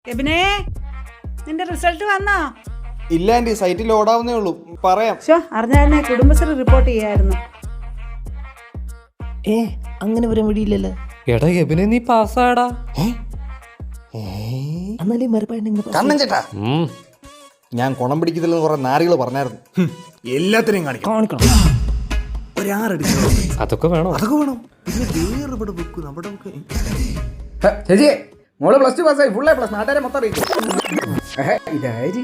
എബിനെ, നിന്റെ റിസൾട്ട് വന്നോ? ഇല്ല ആന്റി, സൈറ്റിൽ ഓടാവുന്നേ ഉള്ളൂ. പറയാം. അറിഞ്ഞാൽ കുടുംബശ്രീ റിപ്പോർട്ട് ചെയ്യായിരുന്നു. അങ്ങനെ വരാൻ വഴിയില്ലല്ലോ. എടാ എബിനെ, നീ പാസ്സായടാ. കണ്ണൻ ചേട്ടാ, ഞാൻ കുണം പിടിക്കത്തില്ലെന്ന് കുറെ നാരികൾ പറഞ്ഞായിരുന്നു. എല്ലാത്തിനെയും കാണിക്കണം. അതൊക്കെ വേണോ? അതൊക്കെ വേണം. പിന്നെ വേറെ ഇവിടെ വെക്കും നമ്മുടെ ചേച്ചി, മോള് +2 പാസ്സായി, ഫുൾ A+, നാട്ടുകാരെ മൊത്തം അറിയിക്കും. ഇതായി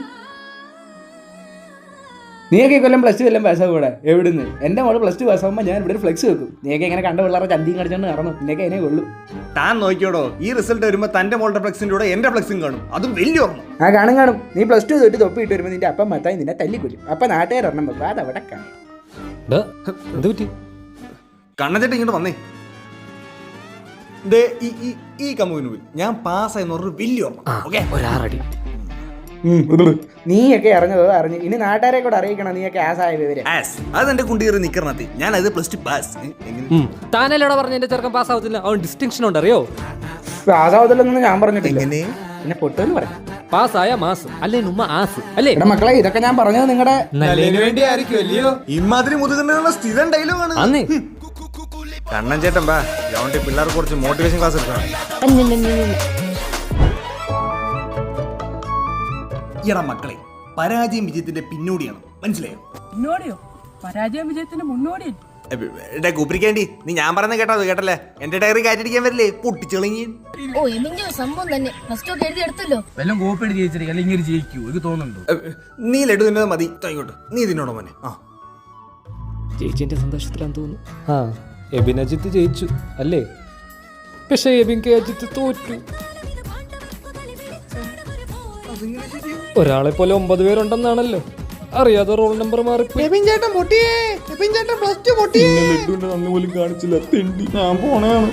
നീയൊക്കെ കൊല്ലം +2 എല്ലാം പാസ്സാവും ഇവിടെ. എവിടുന്ന്? എൻ്റെ മോള് +2 പാസ്സാകുമ്പോൾ ഞാൻ ഇവിടെ ഒരു ഫ്ലെക്സ് വെക്കും. നീയൊക്കെ ഇങ്ങനെ കണ്ട പിള്ളേരെ ചന്തിയും കടിച്ചോണ്ട് നടന്നു. നിനക്ക് അതിനെ കൊള്ളും. താൻ നോക്കിയോടോ, ഈ റിസൾട്ട് വരുമ്പോ തന്റെ മോളുടെ ഫ്ലെക്സിന്റെ കൂടെ എന്റെ ഫ്ലെക്സും കാണും. അതും വലിയ ഓർമ്മ. കാണും. നീ +2 തൊട്ട് തൊപ്പിട്ട് വരുമ്പോൾ നിന്റെ അപ്പം മത്തായി നിന്നെ തല്ലിക്കൊല്ലും. അപ്പം നാട്ടുകാരൊരെണ്ണം വെക്കും. അതവിടെ കാണും. എന്ത് പറ്റി? കണ്ണൻ ചേട്ടാ ഇങ്ങോട്ട് വന്നേ. ഈ കമ്മുവിന് പോയി ഞാൻ പാസ്സായെന്ന് പറഞ്ഞ വലിയ ഓർമ്മ. ഒരാറടി. നീയൊക്കെ അറിഞ്ഞ് ഇനി നാട്ടുകാരെ കൂടെ അറിയിക്കണം നീയൊക്കെ ആസായ വിവരം. അത് എന്റെ കുണ്ടിയേറി നിക്കറിനകത്ത് ഞാൻ അത് +2 പാസ്. താനല്ലേടാ പറഞ്ഞ എന്റെ ചെറുക്കൻ പാസ്സാവത്തില്ല, അവൻ ഡിസ്റ്റിങ്ഷൻ ഉണ്ട്, അറിയോ? ആസാവത്തില്ലെന്ന് ഞാൻ പറഞ്ഞിട്ടില്ല. പിന്നെ പൊട്ടെന്ന് പറയാം. പാസ്സായ മാസ് അല്ലേ ഉമ്മ ആസ് അല്ലേ? മക്കളെ, ഇതൊക്കെ ഞാൻ പറഞ്ഞത് നിങ്ങളുടെ നല്ലതിന് വേണ്ടി ആയിരിക്കും അല്ലയോ? ഇമാതിരി മുതുകെന്നുള്ള സ്ഥിരം ഡയലോഗാണ്. അന്നേ കണ്ണൻ ചേട്ടൻ ബാ, ഗ്രൗണ്ടിൽ പിള്ളേർക്ക് കുറച്ച് മോട്ടിവേഷൻ ക്ലാസ് എടുക്കണം. ഈടാ മക്കളെ, പരാജയം വിജയത്തിന്റെ പിന്നോടിയാണ്, മനസ്സിലായോ? പിന്നോടിയോ? പരാജയം വിജയത്തിന് മുന്നോടി. കൂപ്പിരിക്കേണ്ടി നീ ഞാൻ പറഞ്ഞ കേട്ടല്ലേ? എന്റെ ഡയറി കാറ്റടിക്കാൻ വരില്ലേ? പൊട്ടിച്ചെളിങ്ങി. സംഭവം തന്നെ എഴുതി എടുത്തല്ലോ. വല്ലതും കോപ്പി എഴുതി ജയിച്ചിട്ട് അല്ലെങ്കിൽ ജയിക്കൂ എനിക്ക് തോന്നുന്നുണ്ടോ? നീ ലഡു തിന്നത് മതി, ഇങ്ങോട്ട് നീ ഇതിനോടോ മോനെ. ചേച്ചിന്റെ സന്തോഷത്തിലാന്ന് തോന്നുന്നു. എബിൻ അജിത്ത് ജയിച്ചു അല്ലേ? പക്ഷെ എബിൻ കെ അജിത്ത് തോറ്റു. ഒരാളെ പോലെ 9 പേരുണ്ടെന്നാണല്ലോ. അറിയാതെ റോൾ നമ്പർ മാറി. ലഡുവിന്റെ നന്ദി പോലും കാണിച്ചില്ല. ഞാൻ പോണേണ്.